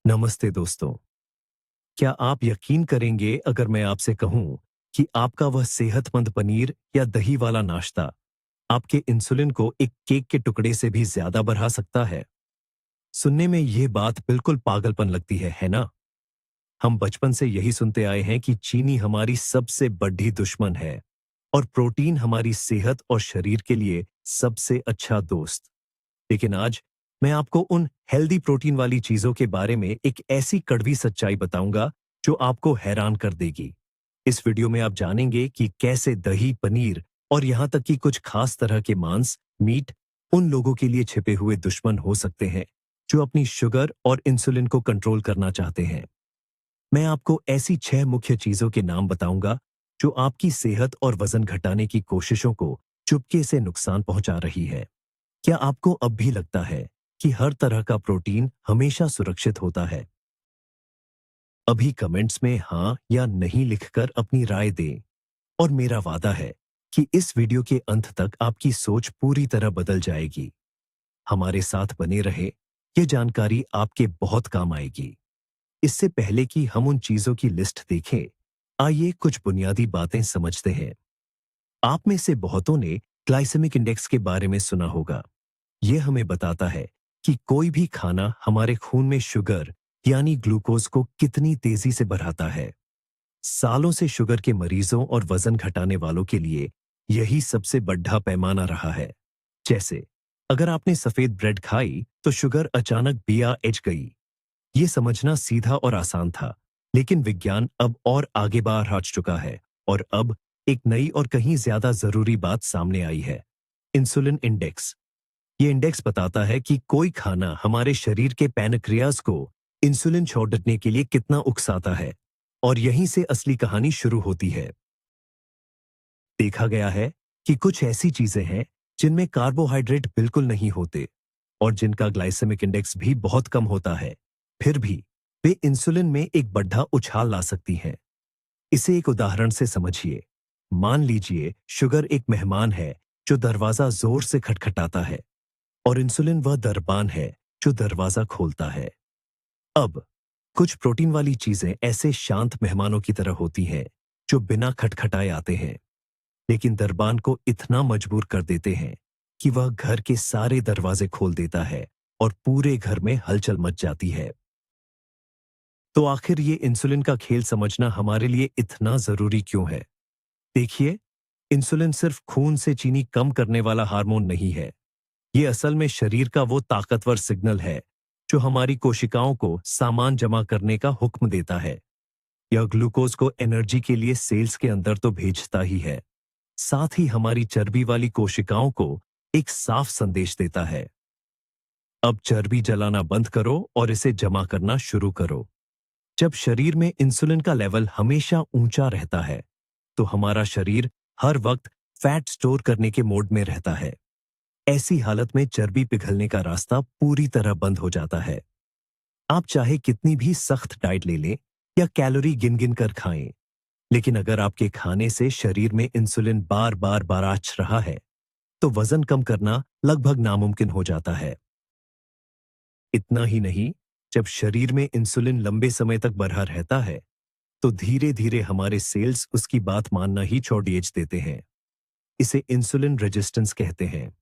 नमस्ते दोस्तों। क्या आप यकीन करेंगे अगर मैं आपसे कहूं कि आपका वह सेहतमंद पनीर या दही वाला नाश्ता आपके इंसुलिन को एक केक के टुकड़े से भी ज्यादा बढ़ा सकता है? सुनने में यह बात बिल्कुल पागलपन लगती है ना? हम बचपन से यही सुनते आए हैं कि चीनी हमारी सबसे बड़ी दुश्मन है और प्रोटीन हमारी सेहत और शरीर के लिए सबसे अच्छा दोस्त। लेकिन आज मैं आपको उन हेल्दी प्रोटीन वाली चीजों के बारे में एक ऐसी कड़वी सच्चाई बताऊंगा जो आपको हैरान कर देगी। इस वीडियो में आप जानेंगे कि कैसे दही, पनीर और यहां तक कि कुछ खास तरह के मांस, मीट उन लोगों के लिए छिपे हुए दुश्मन हो सकते हैं जो अपनी शुगर और इंसुलिन को कंट्रोल करना चाहते हैं। मैं आपको ऐसी 6 मुख्य चीजों के नाम बताऊंगा जो आपकी सेहत और वजन घटाने की कोशिशों को चुपके से नुकसान पहुंचा रही है। क्या आपको अब भी लगता है कि हर तरह का प्रोटीन हमेशा सुरक्षित होता है? अभी कमेंट्स में हाँ या नहीं लिखकर अपनी राय दें और मेरा वादा है कि इस वीडियो के अंत तक आपकी सोच पूरी तरह बदल जाएगी। हमारे साथ बने रहे, ये जानकारी आपके बहुत काम आएगी। इससे पहले कि हम उन चीजों की लिस्ट देखें, आइए कुछ बुनियादी बातें समझते हैं। आप में से बहुतों ने ग्लाइसेमिक इंडेक्स के बारे में सुना होगा। यह हमें बताता है कि कोई भी खाना हमारे खून में शुगर यानी ग्लूकोज को कितनी तेजी से बढ़ाता है। सालों से शुगर के मरीजों और वजन घटाने वालों के लिए यही सबसे बड़ा पैमाना रहा है। जैसे अगर आपने सफेद ब्रेड खाई तो शुगर अचानक BRH गई। ये समझना सीधा और आसान था, लेकिन विज्ञान अब और आगे बढ़ चुका है और अब एक नई और कहीं ज्यादा जरूरी बात सामने आई है, इंसुलिन इंडेक्स। ये इंडेक्स बताता है कि कोई खाना हमारे शरीर के पैनक्रियाज को इंसुलिन छोड़ने के लिए कितना उकसाता है और यहीं से असली कहानी शुरू होती है। देखा गया है कि कुछ ऐसी चीजें हैं जिनमें कार्बोहाइड्रेट बिल्कुल नहीं होते और जिनका ग्लाइसेमिक इंडेक्स भी बहुत कम होता है। फिर भी वे इंसुलिन में एक बड़ा उछाल ला सकती हैं। इसे एक उदाहरण से समझिए। मान लीजिए शुगर एक मेहमान है जो दरवाजा जोर से खटखटाता है और इंसुलिन वह दरबान है जो दरवाजा खोलता है। अब कुछ प्रोटीन वाली चीजें ऐसे शांत मेहमानों की तरह होती हैं जो बिना खटखटाए आते हैं, लेकिन दरबान को इतना मजबूर कर देते हैं कि वह घर के सारे दरवाजे खोल देता है और पूरे घर में हलचल मच जाती है। तो आखिर ये इंसुलिन का खेल समझना हमारे लिए इतना जरूरी क्यों है? देखिए, इंसुलिन सिर्फ खून से चीनी कम करने वाला हार्मोन नहीं है। ये असल में शरीर का वो ताकतवर सिग्नल है जो हमारी कोशिकाओं को सामान जमा करने का हुक्म देता है। यह ग्लूकोज को एनर्जी के लिए सेल्स के अंदर तो भेजता ही है, साथ ही हमारी चर्बी वाली कोशिकाओं को एक साफ संदेश देता है, अब चर्बी जलाना बंद करो और इसे जमा करना शुरू करो। जब शरीर में इंसुलिन का लेवल हमेशा ऊंचा रहता है, तो हमारा शरीर हर वक्त फैट स्टोर करने के मोड में रहता है। ऐसी हालत में चर्बी पिघलने का रास्ता पूरी तरह बंद हो जाता है। आप चाहे कितनी भी सख्त डाइट ले लें या कैलोरी गिन गिन कर खाएं, लेकिन अगर आपके खाने से शरीर में इंसुलिन बार बार बाराच रहा है, तो वजन कम करना लगभग नामुमकिन हो जाता है। इतना ही नहीं, जब शरीर में इंसुलिन लंबे समय तक बढ़ा रहता है, तो धीरे धीरे हमारे सेल्स उसकी बात मानना ही छोड़ देते हैं। इसे इंसुलिन रेजिस्टेंस कहते हैं।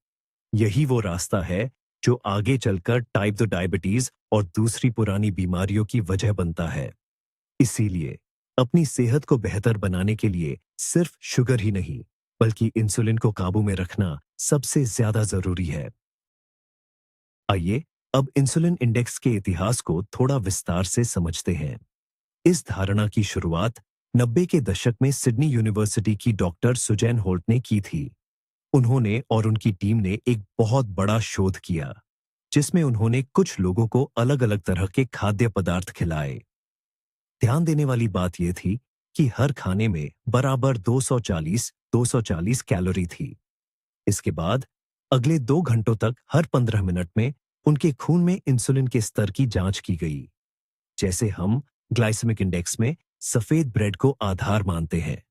यही वो रास्ता है जो आगे चलकर टाइप 2 डायबिटीज और दूसरी पुरानी बीमारियों की वजह बनता है। इसीलिए अपनी सेहत को बेहतर बनाने के लिए सिर्फ शुगर ही नहीं, बल्कि इंसुलिन को काबू में रखना सबसे ज्यादा जरूरी है। आइए अब इंसुलिन इंडेक्स के इतिहास को थोड़ा विस्तार से समझते हैं। इस धारणा की शुरुआत 90 के दशक में सिडनी यूनिवर्सिटी की डॉक्टर सुजैन होल्ट ने की थी। उन्होंने और उनकी टीम ने एक बहुत बड़ा शोध किया, जिसमें उन्होंने कुछ लोगों को अलग अलग तरह के खाद्य पदार्थ खिलाए। ध्यान देने वाली बात यह थी कि हर खाने में बराबर 240 कैलोरी थी। इसके बाद अगले 2 घंटों तक हर 15 मिनट में उनके खून में इंसुलिन के स्तर की जांच की गई। जैसे हम ग्लाइसेमिक इंडेक्स में सफेद ब्रेड को आधार मानते हैं,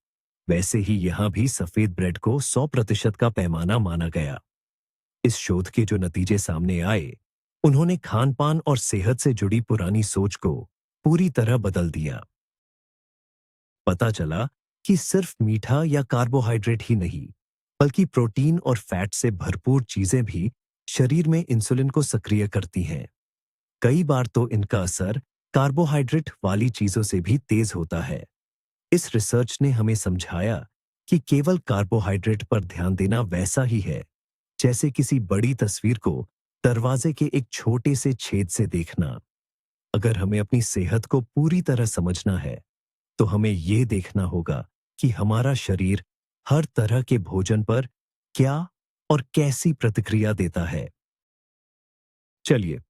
वैसे ही यहां भी सफेद ब्रेड को 100% का पैमाना माना गया। इस शोध के जो नतीजे सामने आए, उन्होंने खान-पान और सेहत से जुड़ी पुरानी सोच को पूरी तरह बदल दिया। पता चला कि सिर्फ मीठा या कार्बोहाइड्रेट ही नहीं, बल्कि प्रोटीन और फैट से भरपूर चीजें भी शरीर में इंसुलिन को सक्रिय करती हैं। कई बार तो इनका असर कार्बोहाइड्रेट वाली चीजों से भी तेज होता है। इस रिसर्च ने हमें समझाया कि केवल कार्बोहाइड्रेट पर ध्यान देना वैसा ही है जैसे किसी बड़ी तस्वीर को दरवाजे के एक छोटे से छेद से देखना। अगर हमें अपनी सेहत को पूरी तरह समझना है, तो हमें यह देखना होगा कि हमारा शरीर हर तरह के भोजन पर क्या और कैसी प्रतिक्रिया देता है। चलिए,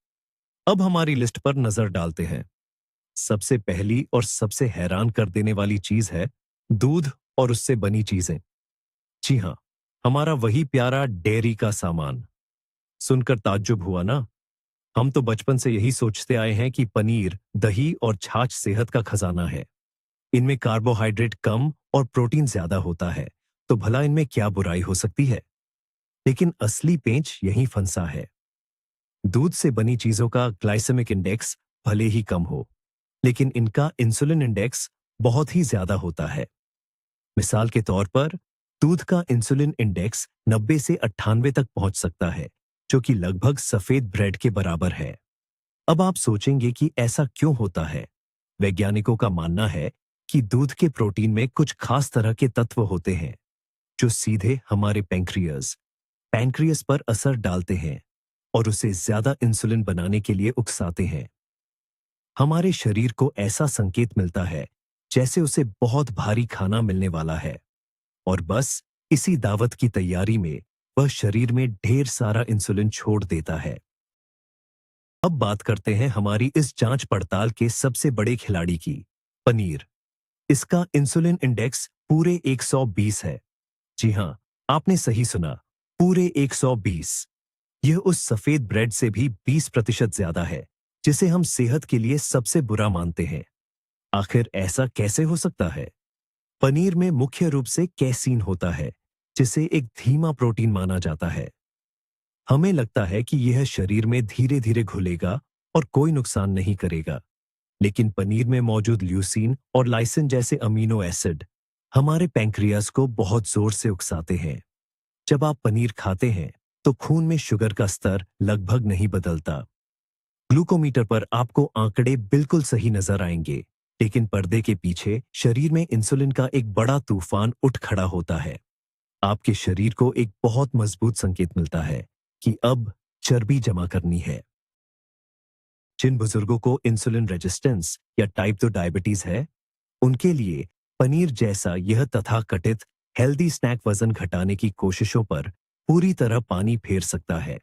अब हमारी लिस्ट पर नजर डालते हैं। सबसे पहली और सबसे हैरान कर देने वाली चीज है दूध और उससे बनी चीजें। जी हाँ, हमारा वही प्यारा डेयरी का सामान। सुनकर ताज्जुब हुआ ना? हम तो बचपन से यही सोचते आए हैं कि पनीर, दही और छाछ सेहत का खजाना है। इनमें कार्बोहाइड्रेट कम और प्रोटीन ज्यादा होता है, तो भला इनमें क्या बुराई हो सकती है? लेकिन असली पेंच यहीं फंसा है। दूध से बनी चीजों का ग्लाइसेमिक इंडेक्स भले ही कम हो, लेकिन इनका इंसुलिन इंडेक्स बहुत ही ज्यादा होता है। मिसाल के तौर पर, दूध का इंसुलिन इंडेक्स 90 से 98 तक पहुंच सकता है, जो कि लगभग सफेद ब्रेड के बराबर है। अब आप सोचेंगे कि ऐसा क्यों होता है? वैज्ञानिकों का मानना है कि दूध के प्रोटीन में कुछ खास तरह के तत्व होते हैं जो सीधे हमारे पैंक्रियस पर असर डालते हैं और उसे ज्यादा इंसुलिन बनाने के लिए उकसाते हैं। हमारे शरीर को ऐसा संकेत मिलता है जैसे उसे बहुत भारी खाना मिलने वाला है, और बस इसी दावत की तैयारी में वह शरीर में ढेर सारा इंसुलिन छोड़ देता है। अब बात करते हैं हमारी इस जांच पड़ताल के सबसे बड़े खिलाड़ी की, पनीर। इसका इंसुलिन इंडेक्स पूरे 120 है। जी हां, आपने सही सुना, पूरे 120। यह उस सफेद ब्रेड से भी 20% ज्यादा है, जिसे हम सेहत के लिए सबसे बुरा मानते हैं। आखिर ऐसा कैसे हो सकता है? पनीर में मुख्य रूप से कैसीन होता है, जिसे एक धीमा प्रोटीन माना जाता है। हमें लगता है कि यह शरीर में धीरे धीरे घुलेगा और कोई नुकसान नहीं करेगा, लेकिन पनीर में मौजूद ल्यूसीन और लाइसिन जैसे अमीनो एसिड हमारे पैंक्रियाज को बहुत जोर से उकसाते हैं। जब आप पनीर खाते हैं, तो खून में शुगर का स्तर लगभग नहीं बदलता। ग्लूकोमीटर पर आपको आंकड़े बिल्कुल सही नजर आएंगे, लेकिन पर्दे के पीछे शरीर में इंसुलिन का एक बड़ा तूफान उठ खड़ा होता है। आपके शरीर को एक बहुत मजबूत संकेत मिलता है कि अब चर्बी जमा करनी है। जिन बुजुर्गों को इंसुलिन रेजिस्टेंस या टाइप 2 डायबिटीज है, उनके लिए पनीर जैसा यह तथाकथित हेल्दी स्नैक वजन घटाने की कोशिशों पर पूरी तरह पानी फेर सकता है,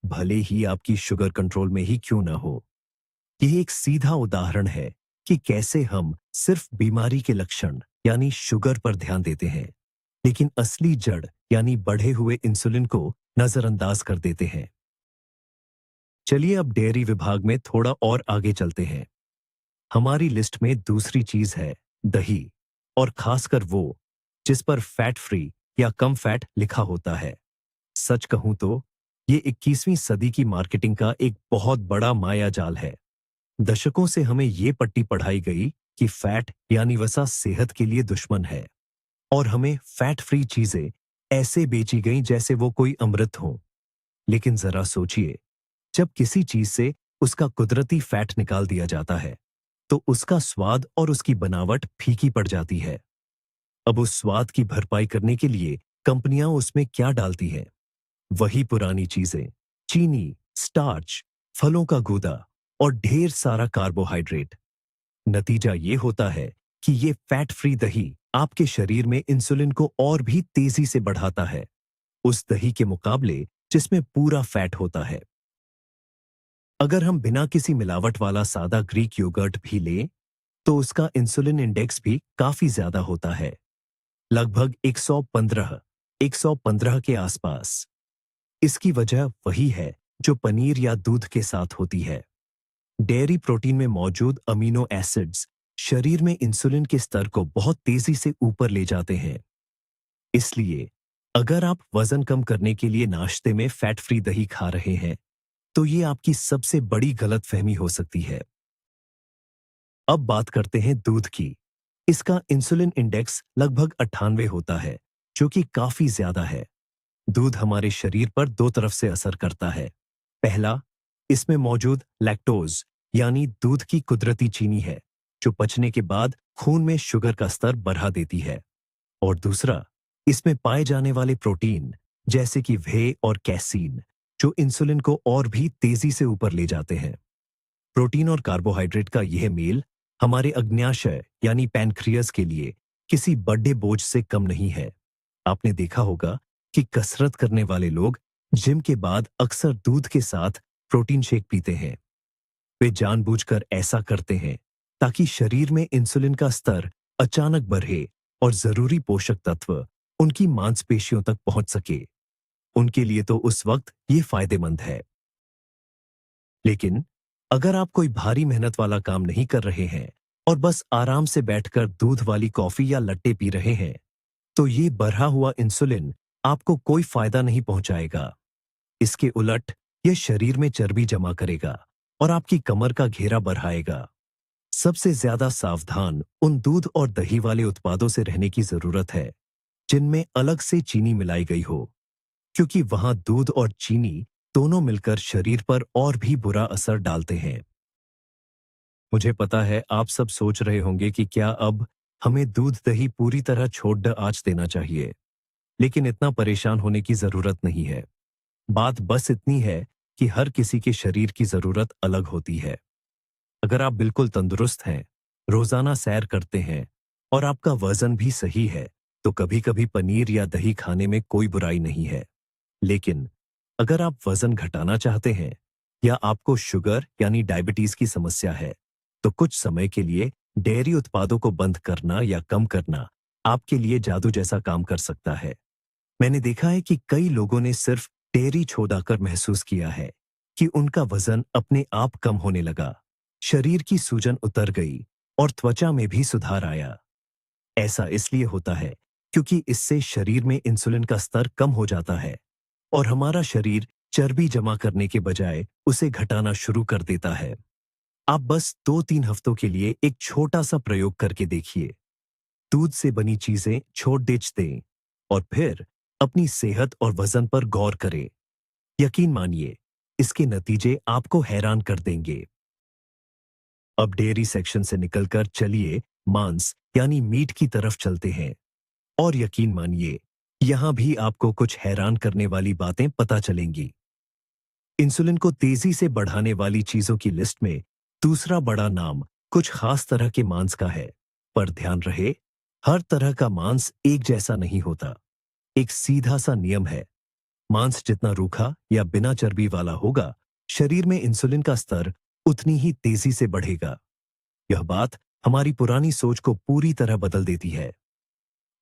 भले ही आपकी शुगर कंट्रोल में ही क्यों ना हो। यह एक सीधा उदाहरण है कि कैसे हम सिर्फ बीमारी के लक्षण यानी शुगर पर ध्यान देते हैं, लेकिन असली जड़ यानी बढ़े हुए इंसुलिन को नजरअंदाज कर देते हैं। चलिए अब डेयरी विभाग में थोड़ा और आगे चलते हैं। हमारी लिस्ट में दूसरी चीज है दही, और खासकर वो जिस पर फैट फ्री या कम फैट लिखा होता है। सच कहूं तो ये 21वीं सदी की मार्केटिंग का एक बहुत बड़ा माया जाल है। दशकों से हमें ये पट्टी पढ़ाई गई कि फैट यानी वसा सेहत के लिए दुश्मन है, और हमें फैट फ्री चीजें ऐसे बेची गईं जैसे वो कोई अमृत हो। लेकिन जरा सोचिए, जब किसी चीज से उसका कुदरती फैट निकाल दिया जाता है, तो उसका स्वाद और उसकी बनावट फीकी पड़ जाती है। अब उस स्वाद की भरपाई करने के लिए कंपनियां उसमें क्या डालती हैं? वही पुरानी चीजें, चीनी, स्टार्च, फलों का गूदा और ढेर सारा कार्बोहाइड्रेट। नतीजा ये होता है कि ये फैट फ्री दही आपके शरीर में इंसुलिन को और भी तेजी से बढ़ाता है, उस दही के मुकाबले जिसमें पूरा फैट होता है। अगर हम बिना किसी मिलावट वाला सादा ग्रीक योगर्ट भी लें, तो उसका इंसुलिन इंडेक्स भी काफी ज्यादा होता है, लगभग 115 के आसपास। इसकी वजह वही है जो पनीर या दूध के साथ होती है। डेयरी प्रोटीन में मौजूद अमीनो एसिड्स शरीर में इंसुलिन के स्तर को बहुत तेजी से ऊपर ले जाते हैं। इसलिए अगर आप वजन कम करने के लिए नाश्ते में फैट फ्री दही खा रहे हैं, तो ये आपकी सबसे बड़ी गलतफहमी हो सकती है। अब बात करते हैं दूध की। इसका इंसुलिन इंडेक्स लगभग 98 होता है, जो कि काफी ज्यादा है। दूध हमारे शरीर पर दो तरफ से असर करता है। पहला, इसमें मौजूद लैक्टोज यानी दूध की कुदरती चीनी है, जो पचने के बाद खून में शुगर का स्तर बढ़ा देती है। और दूसरा, इसमें पाए जाने वाले प्रोटीन जैसे कि व्हे और कैसीन, जो इंसुलिन को और भी तेजी से ऊपर ले जाते हैं। प्रोटीन और कार्बोहाइड्रेट का यह मेल हमारे अग्न्याशय यानी पैनक्रियाज के लिए किसी बड़े बोझ से कम नहीं है। आपने देखा होगा कि कसरत करने वाले लोग जिम के बाद अक्सर दूध के साथ प्रोटीन शेक पीते हैं। वे जानबूझकर ऐसा करते हैं ताकि शरीर में इंसुलिन का स्तर अचानक बढ़े और जरूरी पोषक तत्व उनकी मांसपेशियों तक पहुंच सके। उनके लिए तो उस वक्त ये फायदेमंद है। लेकिन अगर आप कोई भारी मेहनत वाला काम नहीं कर रहे हैं और बस आराम से बैठकर दूध वाली कॉफी या लट्टे पी रहे हैं, तो ये बढ़ा हुआ इंसुलिन आपको कोई फायदा नहीं पहुंचाएगा। इसके उलट यह शरीर में चर्बी जमा करेगा और आपकी कमर का घेरा बढ़ाएगा। सबसे ज्यादा सावधान उन दूध और दही वाले उत्पादों से रहने की जरूरत है जिनमें अलग से चीनी मिलाई गई हो, क्योंकि वहां दूध और चीनी दोनों मिलकर शरीर पर और भी बुरा असर डालते हैं। मुझे पता है आप सब सोच रहे होंगे कि क्या अब हमें दूध दही पूरी तरह छोड़ द आज देना चाहिए, लेकिन इतना परेशान होने की जरूरत नहीं है। बात बस इतनी है कि हर किसी के शरीर की जरूरत अलग होती है। अगर आप बिल्कुल तंदुरुस्त हैं, रोजाना सैर करते हैं और आपका वजन भी सही है, तो कभी कभी पनीर या दही खाने में कोई बुराई नहीं है। लेकिन अगर आप वजन घटाना चाहते हैं या आपको शुगर यानी डायबिटीज की समस्या है, तो कुछ समय के लिए डेयरी उत्पादों को बंद करना या कम करना आपके लिए जादू जैसा काम कर सकता है। मैंने देखा है कि कई लोगों ने सिर्फ डेयरी छोड़कर महसूस किया है कि उनका वजन अपने आप कम होने लगा, शरीर की सूजन उतर गई और त्वचा में भी सुधार आया। ऐसा इसलिए होता है क्योंकि इससे शरीर में इंसुलिन का स्तर कम हो जाता है और हमारा शरीर चर्बी जमा करने के बजाय उसे घटाना शुरू कर देता है। आप बस 2-3 हफ्तों के लिए एक छोटा सा प्रयोग करके देखिए। दूध से बनी चीजें छोड़ दें और फिर अपनी सेहत और वजन पर गौर करें। यकीन मानिए, इसके नतीजे आपको हैरान कर देंगे। अब डेयरी सेक्शन से निकलकर चलिए मांस यानी मीट की तरफ चलते हैं। और यकीन मानिए, यहां भी आपको कुछ हैरान करने वाली बातें पता चलेंगी। इंसुलिन को तेजी से बढ़ाने वाली चीजों की लिस्ट में दूसरा बड़ा नाम कुछ खास तरह के मांस का है। पर ध्यान रहे, हर तरह का मांस एक जैसा नहीं होता। एक सीधा सा नियम है, मांस जितना रूखा या बिना चर्बी वाला होगा, शरीर में इंसुलिन का स्तर उतनी ही तेजी से बढ़ेगा। यह बात हमारी पुरानी सोच को पूरी तरह बदल देती है।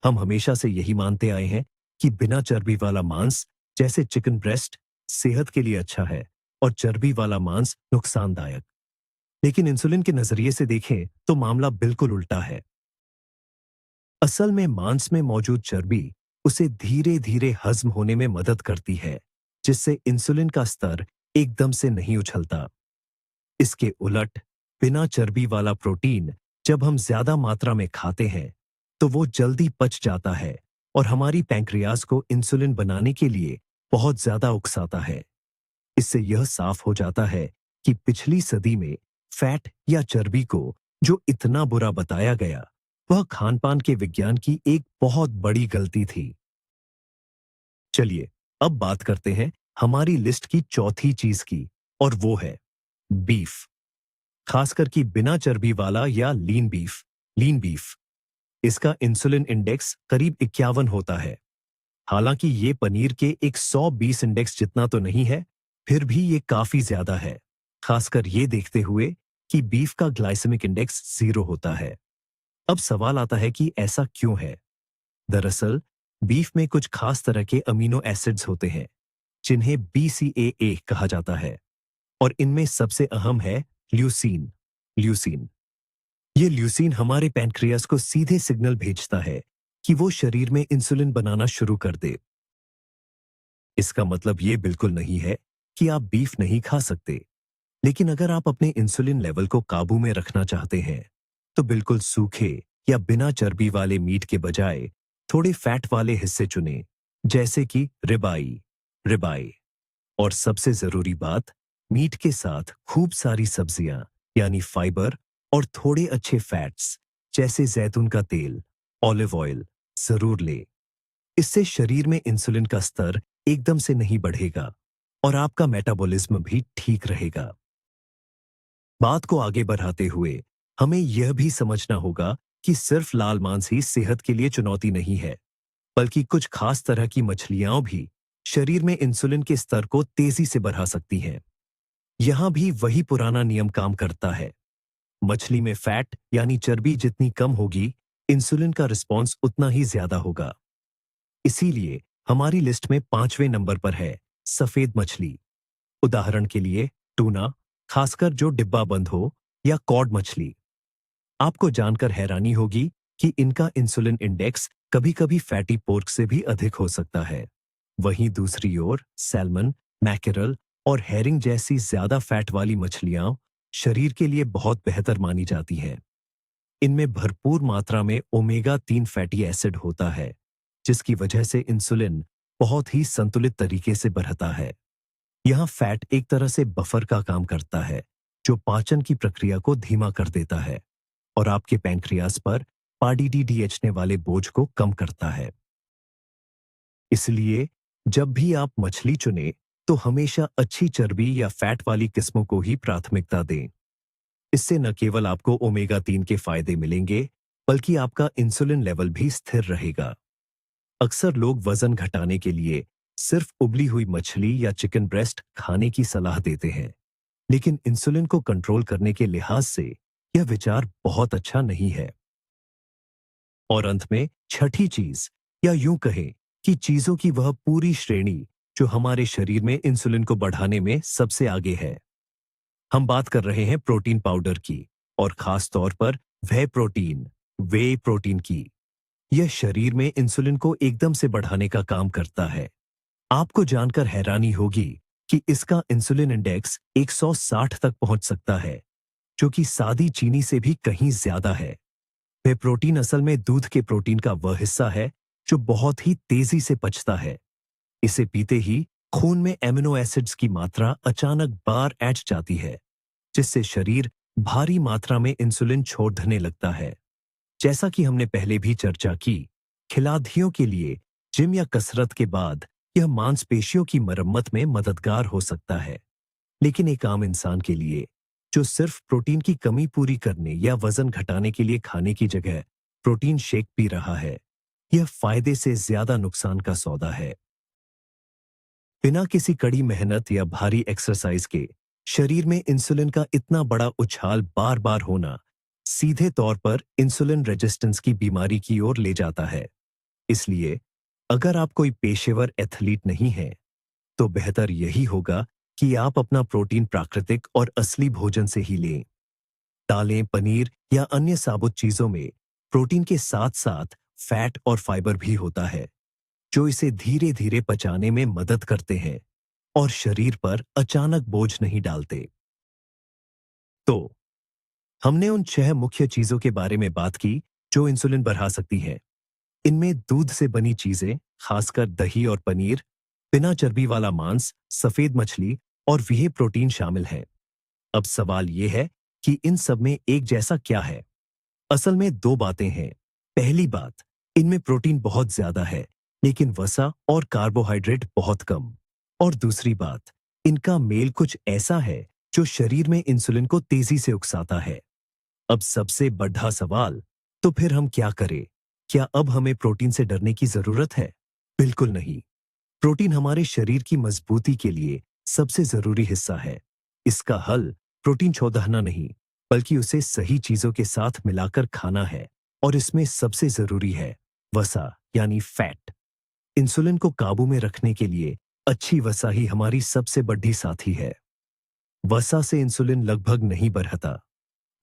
हम हमेशा से यही मानते आए हैं कि बिना चर्बी वाला मांस जैसे चिकन ब्रेस्ट सेहत के लिए अच्छा है और चर्बी वाला मांस नुकसानदायक। लेकिन इंसुलिन के नजरिए से देखें तो मामला बिल्कुल उल्टा है। असल में मांस में मौजूद चर्बी उसे धीरे धीरे हजम होने में मदद करती है, जिससे इंसुलिन का स्तर एकदम से नहीं उछलता। इसके उलट बिना चर्बी वाला प्रोटीन जब हम ज्यादा मात्रा में खाते हैं, तो वो जल्दी पच जाता है और हमारी पैंक्रियाज को इंसुलिन बनाने के लिए बहुत ज्यादा उकसाता है। इससे यह साफ हो जाता है कि पिछली सदी में फैट या चर्बी को जो इतना बुरा बताया गया, वह खानपान के विज्ञान की एक बहुत बड़ी गलती थी। चलिए अब बात करते हैं हमारी लिस्ट की चौथी चीज की, और वो है बीफ। खासकर कि बिना चर्बी वाला या लीन बीफ। इसका इंसुलिन इंडेक्स करीब 51 होता है। हालांकि ये पनीर के 120 इंडेक्स जितना तो नहीं है, फिर भी ये काफी ज्यादा है, खासकर ये देखते हुए कि बीफ का ग्लाइसेमिक इंडेक्स 0 होता है। अब सवाल आता है कि ऐसा क्यों है। दरअसल बीफ में कुछ खास तरह के अमीनो एसिड्स होते हैं जिन्हें BCAA कहा जाता है, और इनमें सबसे अहम है ल्यूसीन। ल्यूसीन ये ल्यूसीन हमारे पैनक्रियाज को सीधे सिग्नल भेजता है कि वो शरीर में इंसुलिन बनाना शुरू कर दे। इसका मतलब ये बिल्कुल नहीं है कि आप बीफ नहीं खा सकते, लेकिन अगर आप अपने इंसुलिन लेवल को काबू में रखना चाहते हैं, तो बिल्कुल सूखे या बिना चर्बी वाले मीट के बजाय थोड़े फैट वाले हिस्से चुनें, जैसे कि रिबाई रिबाई और सबसे जरूरी बात, मीट के साथ खूब सारी सब्जियां यानी फाइबर और थोड़े अच्छे फैट्स जैसे जैतून का तेल, ऑलिव ऑयल जरूर ले। इससे शरीर में इंसुलिन का स्तर एकदम से नहीं बढ़ेगा और आपका मेटाबॉलिज्म भी ठीक रहेगा। बात को आगे बढ़ाते हुए हमें यह भी समझना होगा कि सिर्फ लाल मांस ही सेहत के लिए चुनौती नहीं है, बल्कि कुछ खास तरह की मछलियां भी शरीर में इंसुलिन के स्तर को तेजी से बढ़ा सकती हैं। यहां भी वही पुराना नियम काम करता है। मछली में फैट यानी चर्बी जितनी कम होगी, इंसुलिन का रिस्पॉन्स उतना ही ज्यादा होगा। इसीलिए हमारी लिस्ट में 5वें नंबर पर है सफेद मछली। उदाहरण के लिए टूना, खासकर जो डिब्बा बंद हो, या कॉड मछली। आपको जानकर हैरानी होगी कि इनका इंसुलिन इंडेक्स कभी-कभी फैटी पोर्क से भी अधिक हो सकता है। वहीं दूसरी ओर सैल्मन, मैकेरल और हेरिंग जैसी ज्यादा फैट वाली मछलियां शरीर के लिए बहुत बेहतर मानी जाती हैं। इनमें भरपूर मात्रा में ओमेगा 3 फैटी एसिड होता है, जिसकी वजह से इंसुलिन बहुत ही संतुलित तरीके से बढ़ता है। यह फैट एक तरह से बफर का काम करता है, जो पाचन की प्रक्रिया को धीमा कर देता है और आपके पैंक्रियास पर पाडीडीडीएचने वाले बोझ को कम करता है। इसलिए जब भी आप मछली चुनें, तो हमेशा अच्छी चर्बी या फैट वाली किस्मों को ही प्राथमिकता दें। इससे न केवल आपको ओमेगा 3 के फायदे मिलेंगे, बल्कि आपका इंसुलिन लेवल भी स्थिर रहेगा। अक्सर लोग वजन घटाने के लिए सिर्फ उबली हुई मछली या चिकन ब्रेस्ट खाने की सलाह देते हैं, लेकिन इंसुलिन को कंट्रोल करने के लिहाज से यह विचार बहुत अच्छा नहीं है। और अंत में छठी चीज, या यूं कहें कि चीजों की वह पूरी श्रेणी जो हमारे शरीर में इंसुलिन को बढ़ाने में सबसे आगे है। हम बात कर रहे हैं प्रोटीन पाउडर की, और खास तौर पर वे प्रोटीन की। यह शरीर में इंसुलिन को एकदम से बढ़ाने का काम करता है। आपको जानकर हैरानी होगी कि इसका इंसुलिन इंडेक्स 160 तक पहुंच सकता है, जो कि सादी चीनी से भी कहीं ज्यादा है। वह प्रोटीन असल में दूध के प्रोटीन का वह हिस्सा है जो बहुत ही तेजी से पचता है। इसे पीते ही खून में एमिनो एसिड्स की मात्रा अचानक बार ऐठ जाती है, जिससे शरीर भारी मात्रा में इंसुलिन छोड़ने लगता है। जैसा कि हमने पहले भी चर्चा की, खिलाड़ियों के लिए जिम या कसरत के बाद यह मांसपेशियों की मरम्मत में मददगार हो सकता है, लेकिन एक आम इंसान के लिए जो सिर्फ प्रोटीन की कमी पूरी करने या वजन घटाने के लिए खाने की जगह प्रोटीन शेक पी रहा है, यह फायदे से ज्यादा नुकसान का सौदा है। बिना किसी कड़ी मेहनत या भारी एक्सरसाइज के शरीर में इंसुलिन का इतना बड़ा उछाल बार बार होना सीधे तौर पर इंसुलिन रेजिस्टेंस की बीमारी की ओर ले जाता है। इसलिए अगर आप कोई पेशेवर एथलीट नहीं हैं, तो बेहतर यही होगा कि आप अपना प्रोटीन प्राकृतिक और असली भोजन से ही लें। दालें, पनीर या अन्य साबुत चीजों में प्रोटीन के साथ साथ फैट और फाइबर भी होता है, जो इसे धीरे धीरे पचाने में मदद करते हैं और शरीर पर अचानक बोझ नहीं डालते। तो हमने उन 6 मुख्य चीजों के बारे में बात की जो इंसुलिन बढ़ा सकती हैं। इनमें दूध से बनी चीजें, खासकर दही और पनीर, बिना चर्बी वाला मांस, सफेद मछली और व्हे प्रोटीन शामिल हैं। अब सवाल यह है कि इन सब में एक जैसा क्या है? असल में 2 बातें हैं। पहली बात, इनमें प्रोटीन बहुत ज्यादा है, लेकिन वसा और कार्बोहाइड्रेट बहुत कम। और दूसरी बात, इनका मेल कुछ ऐसा है जो शरीर में इंसुलिन को तेजी से उकसाता है। अब सबसे बड़ा सवाल, तो फिर हम क्या करें? क्या अब हमें प्रोटीन से डरने की जरूरत है? बिल्कुल नहीं। प्रोटीन हमारे शरीर की मजबूती के लिए सबसे जरूरी हिस्सा है। इसका हल प्रोटीन चौदहना नहीं, बल्कि उसे सही चीजों के साथ मिलाकर खाना है, और इसमें सबसे जरूरी है वसा यानी फैट। इंसुलिन को काबू में रखने के लिए अच्छी वसा ही हमारी सबसे बड़ी साथी है। वसा से इंसुलिन लगभग नहीं बढ़ता,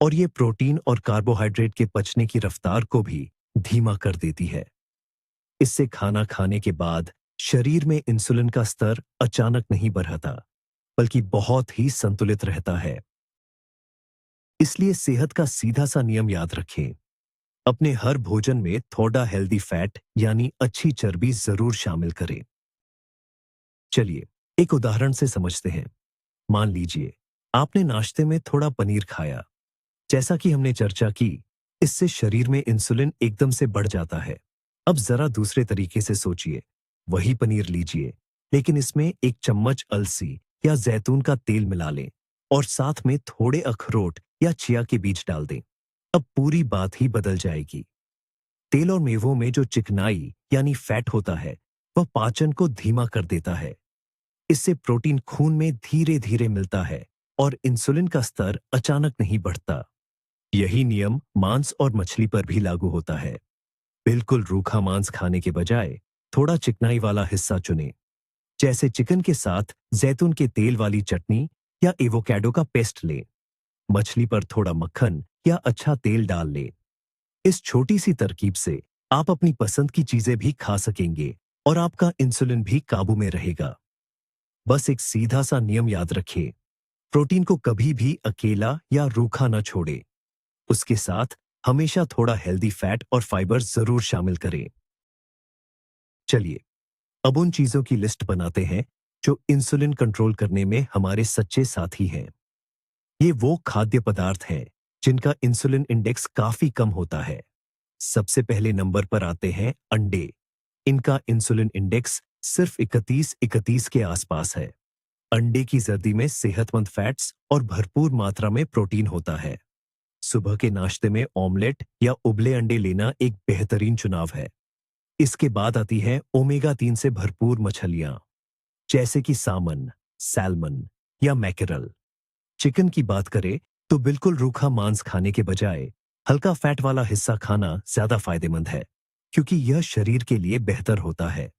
और ये प्रोटीन और कार्बोहाइड्रेट के पचने की रफ्तार को भी धीमा कर देती है। इससे खाना खाने के बाद शरीर में इंसुलिन का स्तर अचानक नहीं बढ़ता, बल्कि बहुत ही संतुलित रहता है। इसलिए सेहत का सीधा सा नियम याद रखें। अपने हर भोजन में थोड़ा हेल्दी फैट यानी अच्छी चर्बी जरूर शामिल करें। चलिए एक उदाहरण से समझते हैं। मान लीजिए आपने नाश्ते में थोड़ा पनीर खाया। जैसा कि हमने चर्चा की, इससे शरीर में इंसुलिन एकदम से बढ़ जाता है। अब जरा दूसरे तरीके से सोचिए। वही पनीर लीजिए, लेकिन इसमें एक चम्मच अलसी या जैतून का तेल मिला लें और साथ में थोड़े अखरोट या चिया के बीज डाल दें। अब पूरी बात ही बदल जाएगी। तेल और मेवों में जो चिकनाई यानी फैट होता है, वह पाचन को धीमा कर देता है। इससे प्रोटीन खून में धीरे धीरे मिलता है और इंसुलिन का स्तर अचानक नहीं बढ़ता। यही नियम मांस और मछली पर भी लागू होता है। बिल्कुल रूखा मांस खाने के बजाय थोड़ा चिकनाई वाला हिस्सा चुनें। जैसे चिकन के साथ जैतून के तेल वाली चटनी या एवोकैडो का पेस्ट लें। मछली पर थोड़ा मक्खन या अच्छा तेल डाल लें। इस छोटी सी तरकीब से आप अपनी पसंद की चीजें भी खा सकेंगे और आपका इंसुलिन भी काबू में रहेगा। बस एक सीधा सा नियम याद रखें। प्रोटीन को कभी भी अकेला या रूखा न छोड़े। उसके साथ हमेशा थोड़ा हेल्दी फैट और फाइबर जरूर शामिल करें। चलिए अब उन चीजों की लिस्ट बनाते हैं जो इंसुलिन कंट्रोल करने में हमारे सच्चे साथी हैं। ये वो खाद्य पदार्थ हैं जिनका इंसुलिन इंडेक्स काफी कम होता है। सबसे पहले नंबर पर आते हैं अंडे। इनका इंसुलिन इंडेक्स सिर्फ 31-31 के आसपास है। अंडे की जर्दी में सेहतमंद फैट्स और भरपूर मात्रा में प्रोटीन होता है। सुबह के नाश्ते में ऑमलेट या उबले अंडे लेना एक बेहतरीन चुनाव है। इसके बाद आती है ओमेगा 3 से भरपूर मछलियां, जैसे कि सामन, सैल्मन या मैकेरल। चिकन की बात करें तो बिल्कुल रूखा मांस खाने के बजाय हल्का फैट वाला हिस्सा खाना ज्यादा फायदेमंद है, क्योंकि यह शरीर के लिए बेहतर होता है।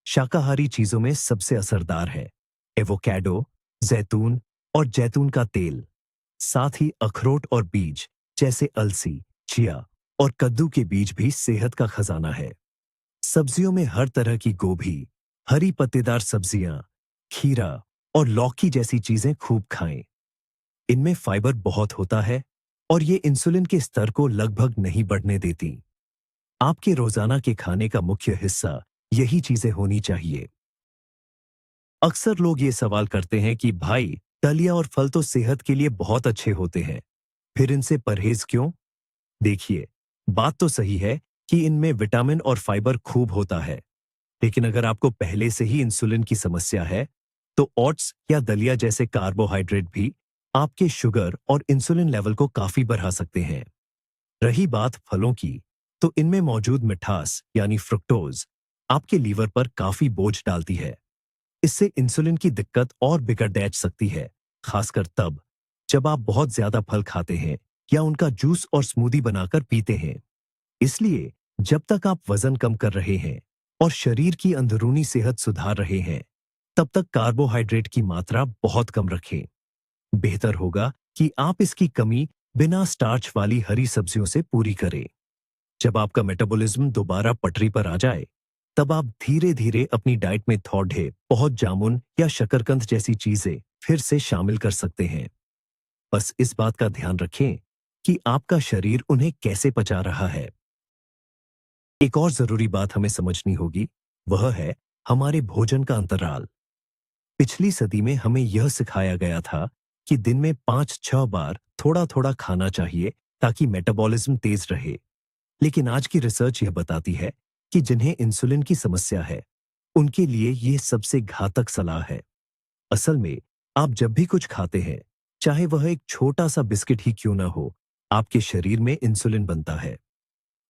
शाकाहारी चीजों में सबसे असरदार है एवोकैडो, जैतून और जैतून का तेल। साथ ही अखरोट और बीज जैसे अलसी, चिया और कद्दू के बीज भी सेहत का खजाना है। सब्जियों में हर तरह की गोभी, हरी पत्तेदार सब्जियां, खीरा और लौकी जैसी चीजें खूब खाएं। इनमें फाइबर बहुत होता है और ये इंसुलिन के स्तर को लगभग नहीं बढ़ने देती। आपके रोजाना के खाने का मुख्य हिस्सा यही चीजें होनी चाहिए। अक्सर लोग ये सवाल करते हैं कि भाई, दलिया और फल तो सेहत के लिए बहुत अच्छे होते हैं, फिर इनसे परहेज क्यों? देखिए, बात तो सही है कि इनमें विटामिन और फाइबर खूब होता है, लेकिन अगर आपको पहले से ही इंसुलिन की समस्या है, तो ओट्स या दलिया जैसे कार्बोहाइड्रेट भी आपके शुगर और इंसुलिन लेवल को काफी बढ़ा सकते हैं। रही बात फलों की, तो इनमें मौजूद मिठास यानी फ्रुक्टोज आपके लीवर पर काफी बोझ डालती है। इससे इंसुलिन की दिक्कत और बिगड़ दैच सकती है, खासकर तब जब आप बहुत ज्यादा फल खाते हैं या उनका जूस और स्मूदी बनाकर पीते हैं। इसलिए जब तक आप वजन कम कर रहे हैं और शरीर की अंदरूनी सेहत सुधार रहे हैं, तब तक कार्बोहाइड्रेट की मात्रा बहुत कम रखें। बेहतर होगा कि आप इसकी कमी बिना स्टार्च वाली हरी सब्जियों से पूरी करें। जब आपका मेटाबॉलिज्म दोबारा पटरी पर आ जाए, तब आप धीरे धीरे अपनी डाइट में थोड़े बहुत जामुन या शकरकंद जैसी चीजें फिर से शामिल कर सकते हैं। बस इस बात का ध्यान रखें कि आपका शरीर उन्हें कैसे पचा रहा है। एक और जरूरी बात हमें समझनी होगी, वह है हमारे भोजन का अंतराल। पिछली सदी में हमें यह सिखाया गया था कि दिन में 5-6 बार थोड़ा थोड़ा खाना चाहिए ताकि मेटाबॉलिज्म तेज रहे। लेकिन आज की रिसर्च यह बताती है कि जिन्हें इंसुलिन की समस्या है, उनके लिए यह सबसे घातक सलाह है। असल में आप जब भी कुछ खाते हैं, चाहे वह एक छोटा सा बिस्किट ही क्यों ना हो, आपके शरीर में इंसुलिन बनता है।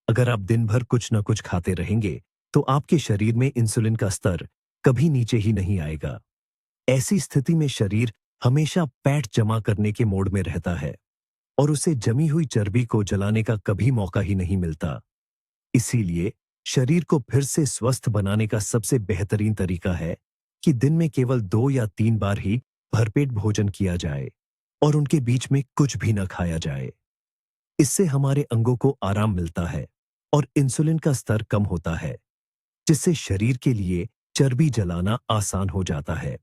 अगर आप दिन भर कुछ न कुछ खाते रहेंगे, तो आपके शरीर में इंसुलिन का स्तर कभी नीचे ही नहीं आएगा। ऐसी स्थिति में शरीर हमेशा फैट जमा करने के मोड में रहता है और उसे जमी हुई चर्बी को जलाने का कभी मौका ही नहीं मिलता। इसीलिए शरीर को फिर से स्वस्थ बनाने का सबसे बेहतरीन तरीका है कि दिन में केवल 2 या 3 बार ही भरपेट भोजन किया जाए और उनके बीच में कुछ भी न खाया जाए। इससे हमारे अंगों को आराम मिलता है और इंसुलिन का स्तर कम होता है, जिससे शरीर के लिए चर्बी जलाना आसान हो जाता है।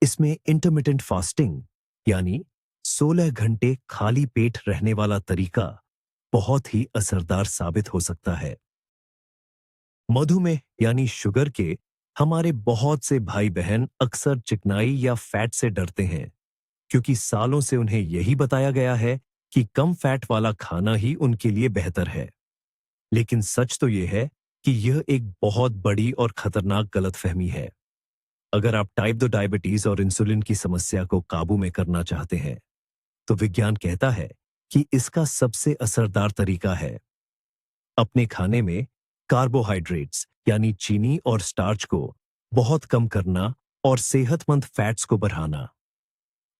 इसमें इंटरमिटेंट फास्टिंग यानी 16 घंटे खाली पेट रहने वाला तरीका बहुत ही असरदार साबित हो सकता है। मधुमेह यानी शुगर के हमारे बहुत से भाई बहन अक्सर चिकनाई या फैट से डरते हैं, क्योंकि सालों से उन्हें यही बताया गया है कि कम फैट वाला खाना ही उनके लिए बेहतर है। लेकिन सच तो यह है कि यह एक बहुत बड़ी और खतरनाक गलतफहमी है। अगर आप टाइप 2 डायबिटीज और इंसुलिन की समस्या को काबू में करना चाहते हैं, तो विज्ञान कहता है कि इसका सबसे असरदार तरीका है अपने खाने में कार्बोहाइड्रेट्स यानी चीनी और स्टार्च को बहुत कम करना और सेहतमंद फैट्स को बढ़ाना।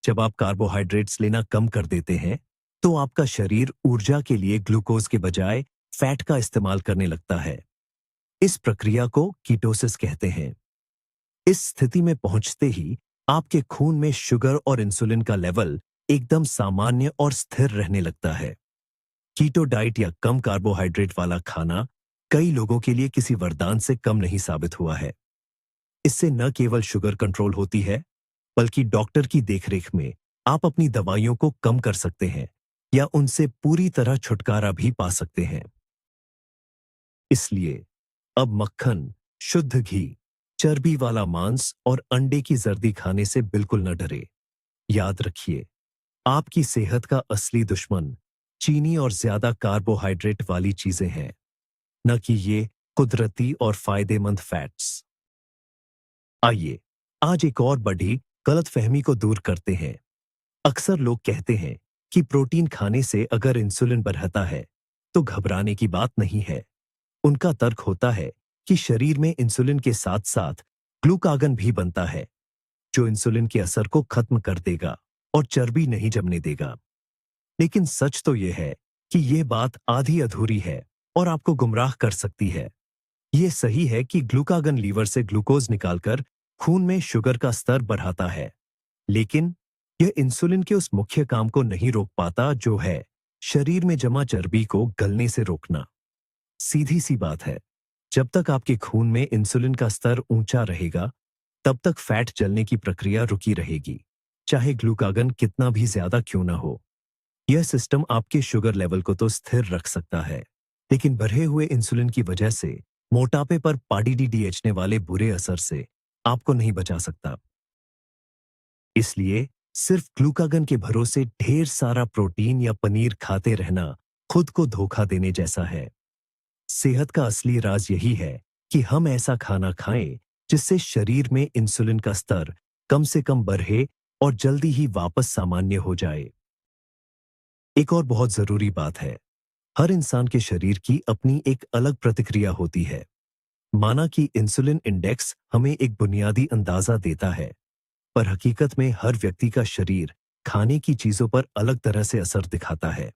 जब आप कार्बोहाइड्रेट्स लेना कम कर देते हैं, तो आपका शरीर ऊर्जा के लिए ग्लूकोज के बजाय फैट का इस्तेमाल करने लगता है। इस प्रक्रिया को कीटोसिस कहते हैं। इस स्थिति में पहुंचते ही आपके खून में शुगर और इंसुलिन का लेवल एकदम सामान्य और स्थिर रहने लगता है। कीटो डाइट या कम कार्बोहाइड्रेट वाला खाना कई लोगों के लिए किसी वरदान से कम नहीं साबित हुआ है। इससे न केवल शुगर कंट्रोल होती है, बल्कि डॉक्टर की देखरेख में आप अपनी दवाइयों को कम कर सकते हैं या उनसे पूरी तरह छुटकारा भी पा सकते हैं। इसलिए अब मक्खन, शुद्ध घी, चर्बी वाला मांस और अंडे की जर्दी खाने से बिल्कुल न डरे। याद रखिए, आपकी सेहत का असली दुश्मन चीनी और ज्यादा कार्बोहाइड्रेट वाली चीजें हैं, न कि ये कुदरती और फायदेमंद फैट्स। आइए आज एक और बड़ी गलतफहमी को दूर करते हैं। अक्सर लोग कहते हैं कि प्रोटीन खाने से अगर इंसुलिन बढ़ता है, तो घबराने की बात नहीं है। उनका तर्क होता है कि शरीर में इंसुलिन के साथ साथ ग्लूकागन भी बनता है, जो इंसुलिन के असर को खत्म कर देगा और चर्बी नहीं जमने देगा। लेकिन सच तो यह है कि यह बात आधी अधूरी है और आपको गुमराह कर सकती है। यह सही है कि ग्लूकागन लीवर से ग्लूकोज निकालकर खून में शुगर का स्तर बढ़ाता है, लेकिन यह इंसुलिन के उस मुख्य काम को नहीं रोक पाता, जो है शरीर में जमा चर्बी को गलने से रोकना। सीधी सी बात है, जब तक आपके खून में इंसुलिन का स्तर ऊंचा रहेगा, तब तक फैट जलने की प्रक्रिया रुकी रहेगी, चाहे ग्लूकागन कितना भी ज्यादा क्यों ना हो। यह सिस्टम आपके शुगर लेवल को तो स्थिर रख सकता है, लेकिन बढ़े हुए इंसुलिन की वजह से मोटापे पर पाडीडीडीएचने वाले बुरे असर से आपको नहीं बचा सकता। इसलिए सिर्फ ग्लूकागन के भरोसे ढेर सारा प्रोटीन या पनीर खाते रहना खुद को धोखा देने जैसा है। सेहत का असली राज यही है कि हम ऐसा खाना खाएं जिससे शरीर में इंसुलिन का स्तर कम से कम बढ़े और जल्दी ही वापस सामान्य हो जाए। एक और बहुत जरूरी बात है, हर इंसान के शरीर की अपनी एक अलग प्रतिक्रिया होती है। माना कि इंसुलिन इंडेक्स हमें एक बुनियादी अंदाजा देता है, पर हकीकत में हर व्यक्ति का शरीर खाने की चीजों पर अलग तरह से असर दिखाता है।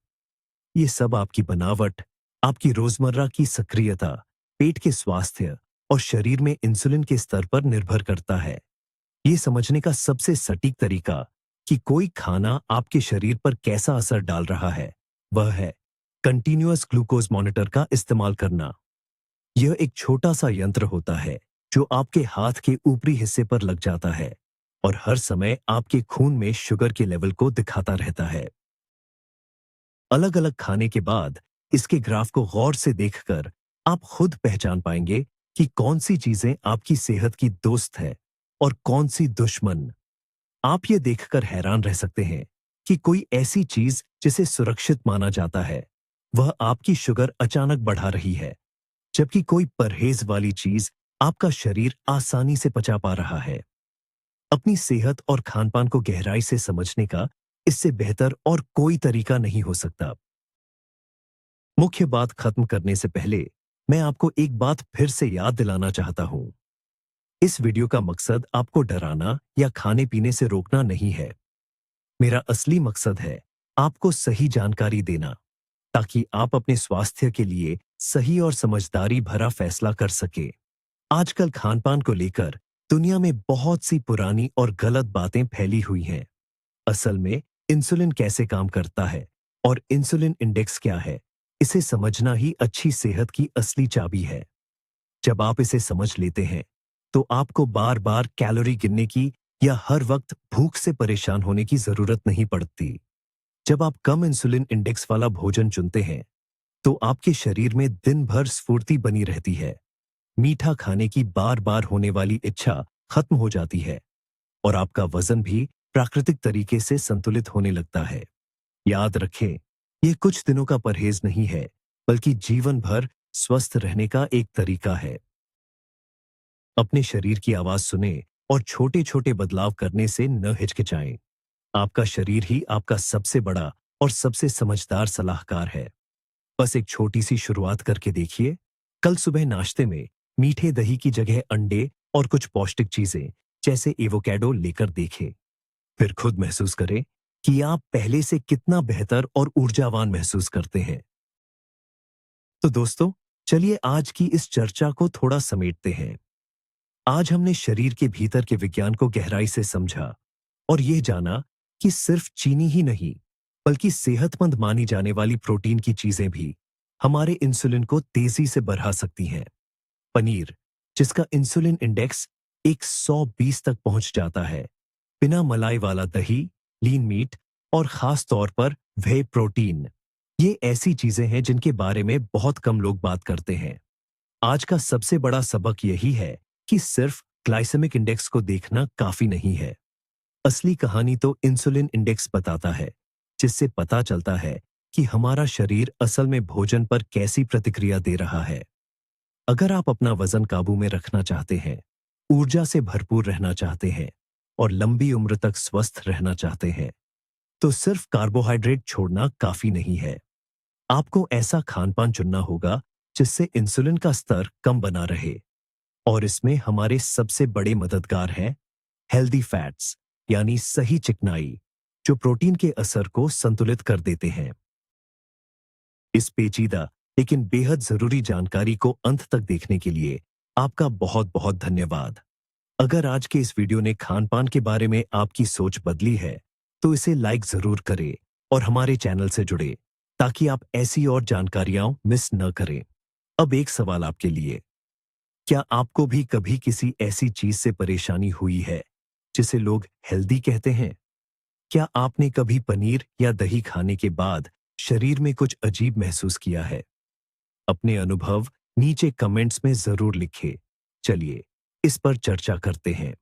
ये सब आपकी बनावट, आपकी रोजमर्रा की सक्रियता, पेट के स्वास्थ्य और शरीर में इंसुलिन के स्तर पर निर्भर करता है। ये समझने का सबसे सटीक तरीका कि कोई खाना आपके शरीर पर कैसा असर डाल रहा है, वह है कंटीन्यूअस ग्लूकोज मॉनिटर का इस्तेमाल करना। यह एक छोटा सा यंत्र होता है जो आपके हाथ के ऊपरी हिस्से पर लग जाता है और हर समय आपके खून में शुगर के लेवल को दिखाता रहता है। अलग अलग खाने के बाद इसके ग्राफ को गौर से देखकर आप खुद पहचान पाएंगे कि कौन सी चीजें आपकी सेहत की दोस्त है और कौन सी दुश्मन। आप ये देखकर हैरान रह सकते हैं कि कोई ऐसी चीज जिसे सुरक्षित माना जाता है, वह आपकी शुगर अचानक बढ़ा रही है, जबकि कोई परहेज वाली चीज आपका शरीर आसानी से पचा पा रहा है। अपनी सेहत और खानपान को गहराई से समझने का इससे बेहतर और कोई तरीका नहीं हो सकता। मुख्य बात खत्म करने से पहले मैं आपको एक बात फिर से याद दिलाना चाहता हूं। इस वीडियो का मकसद आपको डराना या खाने पीने से रोकना नहीं है। मेरा असली मकसद है आपको सही जानकारी देना, ताकि आप अपने स्वास्थ्य के लिए सही और समझदारी भरा फैसला कर सके। आजकल खानपान को लेकर दुनिया में बहुत सी पुरानी और गलत बातें फैली हुई हैं। असल में इंसुलिन कैसे काम करता है और इंसुलिन इंडेक्स क्या है, इसे समझना ही अच्छी सेहत की असली चाबी है। जब आप इसे समझ लेते हैं, तो आपको बार बार कैलोरी गिनने की या हर वक्त भूख से परेशान होने की जरूरत नहीं पड़ती। जब आप कम इंसुलिन इंडेक्स वाला भोजन चुनते हैं, तो आपके शरीर में दिन भर स्फूर्ति बनी रहती है। मीठा खाने की बार बार होने वाली इच्छा खत्म हो जाती है और आपका वजन भी प्राकृतिक तरीके से संतुलित होने लगता है। याद रखें, ये कुछ दिनों का परहेज नहीं है, बल्कि जीवन भर स्वस्थ रहने का एक तरीका है। अपने शरीर की आवाज सुने और छोटे छोटे बदलाव करने से न हिचकिचाएं। आपका शरीर ही आपका सबसे बड़ा और सबसे समझदार सलाहकार है। बस एक छोटी सी शुरुआत करके देखिए। कल सुबह नाश्ते में मीठे दही की जगह अंडे और कुछ पौष्टिक चीजें जैसे एवोकैडो लेकर देखें। फिर खुद महसूस करें कि आप पहले से कितना बेहतर और ऊर्जावान महसूस करते हैं। तो दोस्तों, चलिए आज की इस चर्चा को थोड़ा समेटते हैं। आज हमने शरीर के भीतर के विज्ञान को गहराई से समझा और यह जाना कि सिर्फ चीनी ही नहीं, बल्कि सेहतमंद मानी जाने वाली प्रोटीन की चीजें भी हमारे इंसुलिन को तेजी से बढ़ा सकती हैं। पनीर, जिसका इंसुलिन इंडेक्स 120 तक पहुंच जाता है, बिना मलाई वाला दही, लीन मीट और खास तौर पर वे प्रोटीन, ये ऐसी चीजें हैं जिनके बारे में बहुत कम लोग बात करते हैं। आज का सबसे बड़ा सबक यही है कि सिर्फ ग्लाइसेमिक इंडेक्स को देखना काफी नहीं है। असली कहानी तो इंसुलिन इंडेक्स बताता है, जिससे पता चलता है कि हमारा शरीर असल में भोजन पर कैसी प्रतिक्रिया दे रहा है। अगर आप अपना वजन काबू में रखना चाहते हैं, ऊर्जा से भरपूर रहना चाहते हैं और लंबी उम्र तक स्वस्थ रहना चाहते हैं, तो सिर्फ कार्बोहाइड्रेट छोड़ना काफी नहीं है। आपको ऐसा खानपान चुनना होगा जिससे इंसुलिन का स्तर कम बना रहे। और इसमें हमारे सबसे बड़े मददगार हैं हेल्दी फैट्स, यानी सही चिकनाई, जो प्रोटीन के असर को संतुलित कर देते हैं। इस पेचीदा लेकिन बेहद जरूरी जानकारी को अंत तक देखने के लिए आपका बहुत बहुत धन्यवाद। अगर आज के इस वीडियो ने खान-पान के बारे में आपकी सोच बदली है, तो इसे लाइक जरूर करें और हमारे चैनल से जुड़े, ताकि आप ऐसी और जानकारियां मिस न करें। अब एक सवाल आपके लिए, क्या आपको भी कभी किसी ऐसी चीज से परेशानी हुई है जिसे लोग हेल्दी कहते हैं? क्या आपने कभी पनीर या दही खाने के बाद शरीर में कुछ अजीब महसूस किया है? अपने अनुभव नीचे कमेंट्स में जरूर लिखें। चलिए, इस पर चर्चा करते हैं।